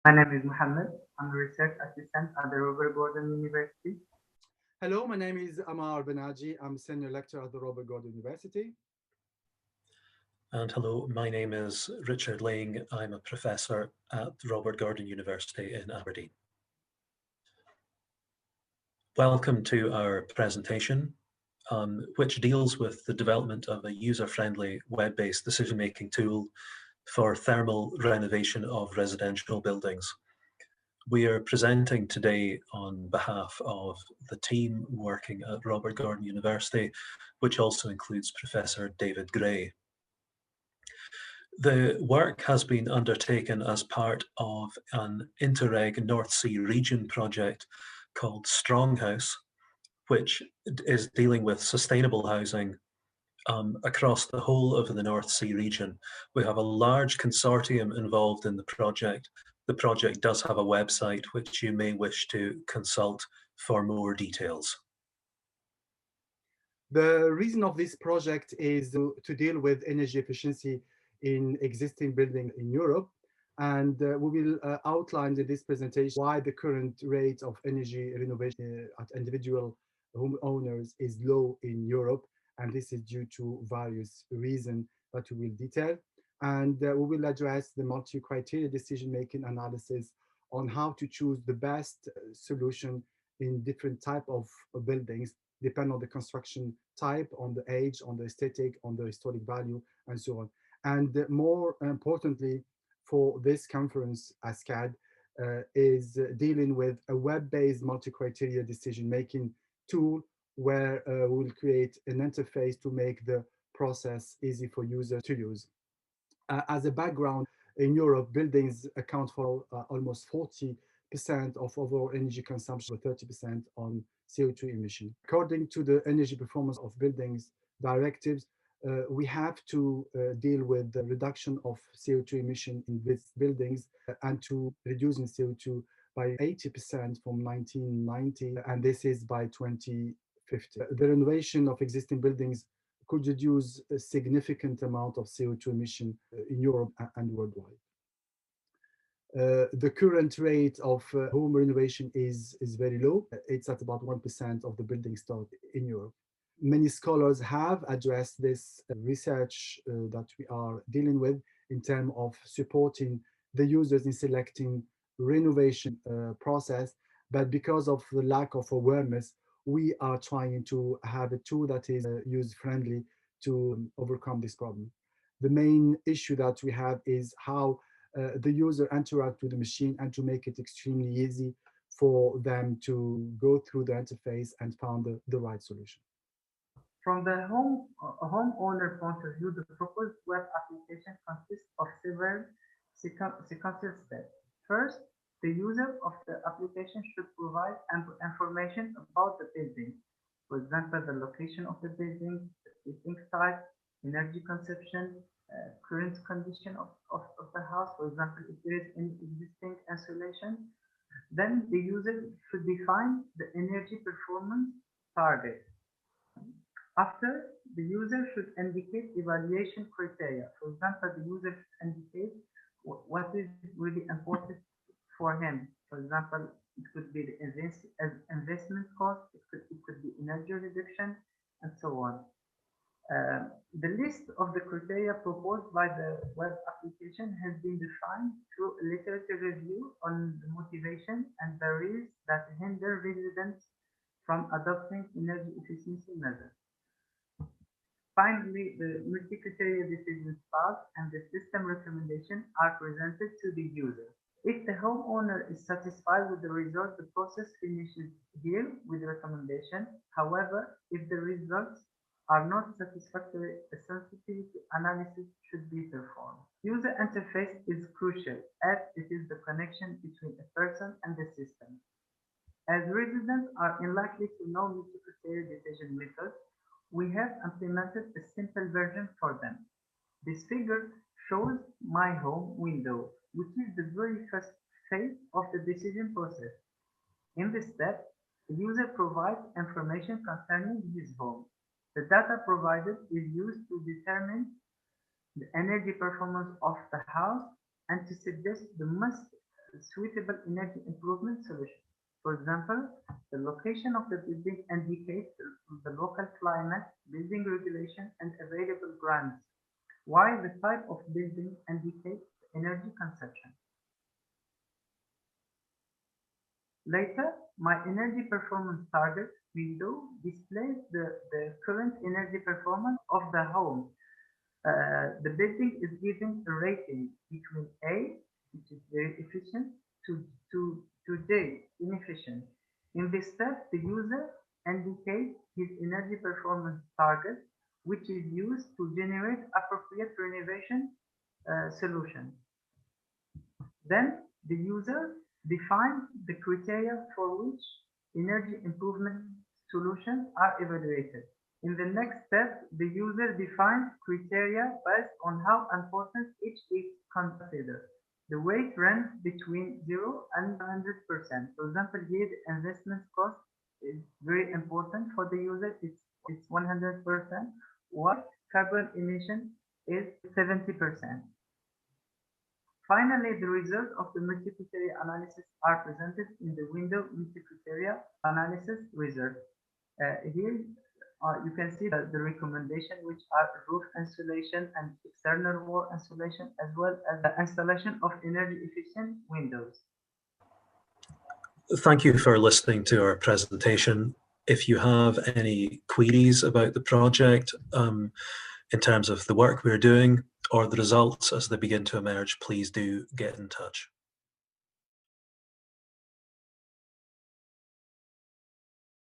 My name is Mohammed. I'm a research assistant at the Robert Gordon University. Hello, my name is Amar Bennadji. I'm senior lecturer at the Robert Gordon University. And hello, my name is Richard Laing. I'm a professor at Robert Gordon University in Aberdeen. Welcome to our presentation, which deals with the development of a user-friendly web-based decision-making tool for thermal renovation of residential buildings. We are presenting today on behalf of the team working at Robert Gordon University, which also includes Professor David Gray. The work has been undertaken as part of an Interreg North Sea region project called Stronghouse, which is dealing with sustainable housing across the whole of the North Sea region. We have a large consortium involved in the project. The project does have a website which you may wish to consult for more details. The reason of this project is to deal with energy efficiency in existing buildings in Europe. And we will outline in this presentation why the current rate of energy renovation at individual homeowners is low in Europe. And this is due to various reasons that we will detail. And we will address the multi-criteria decision-making analysis on how to choose the best solution in different type of buildings, depend on the construction type, on the age, on the aesthetic, on the historic value, and so on. And more importantly, for this conference, ASCAAD is dealing with a web-based multi-criteria decision-making tool where we'll create an interface to make the process easy for users to use. As a background, in Europe, buildings account for almost 40% of overall energy consumption, 30% on CO2 emission. According to the energy performance of buildings directives, we have to deal with the reduction of CO2 emission in these buildings and to reducing CO2 by 80% from 1990, and this is by 2050. The renovation of existing buildings could reduce a significant amount of CO2 emission in Europe and worldwide. The current rate of home renovation is very low. It's at about 1% of the building stock in Europe. Many scholars have addressed this research that we are dealing with in terms of supporting the users in selecting renovation process, but because of the lack of awareness, we are trying to have a tool that is user-friendly to overcome this problem. The main issue that we have is how the user interact with the machine and to make it extremely easy for them to go through the interface and find the right solution. From the homeowner point of view, the proposed web application consists of several sequential steps. First, the user of the application should provide information about the building. For example, the location of the building, the building type, energy consumption, current condition of the house, for example, if there is any existing insulation. Then the user should define the energy performance target. After, the user should indicate evaluation criteria. For example, the user should indicate what is really important for him. For example, it could be the investment cost, it could be energy reduction, and so on. The list of the criteria proposed by the web application has been defined through a literature review on the motivation and barriers that hinder residents from adopting energy efficiency measures. Finally, the multi-criteria decision path and the system recommendation are presented to the user. If the homeowner is satisfied with the result, the process finishes here with the recommendation. However, if the results are not satisfactory, a sensitivity analysis should be performed. User interface is crucial as it is the connection between a person and the system. As residents are unlikely to know multi-criteria decision methods, we have implemented a simple version for them. This figure shows My Home window, which is the very first phase of the decision process. In this step, the user provides information concerning his home. The data provided is used to determine the energy performance of the house and to suggest the most suitable energy improvement solution. For example, the location of the building indicates the local climate, building regulation, and available grants, while the type of building indicates energy consumption. Later, my energy performance target window displays the current energy performance of the home. The building is given a rating between A, which is very efficient, to J, inefficient. In this step, the user indicates his energy performance target, which is used to generate appropriate renovation solution. Then the user defines the criteria for which energy improvement solutions are evaluated. In the next step, the user defines criteria based on how important each is considered. The weight runs between 0 and 100%. For example, here the investment cost is very important for the user. It's 100%, while carbon emission is 70%. Finally, the results of the multi-criteria analysis are presented in the window multi-criteria analysis result. Here you can see the recommendation, which are roof insulation and external wall insulation, as well as the installation of energy efficient windows. Thank you for listening to our presentation. If you have any queries about the project in terms of the work we're doing or the results as they begin to emerge, please do get in touch.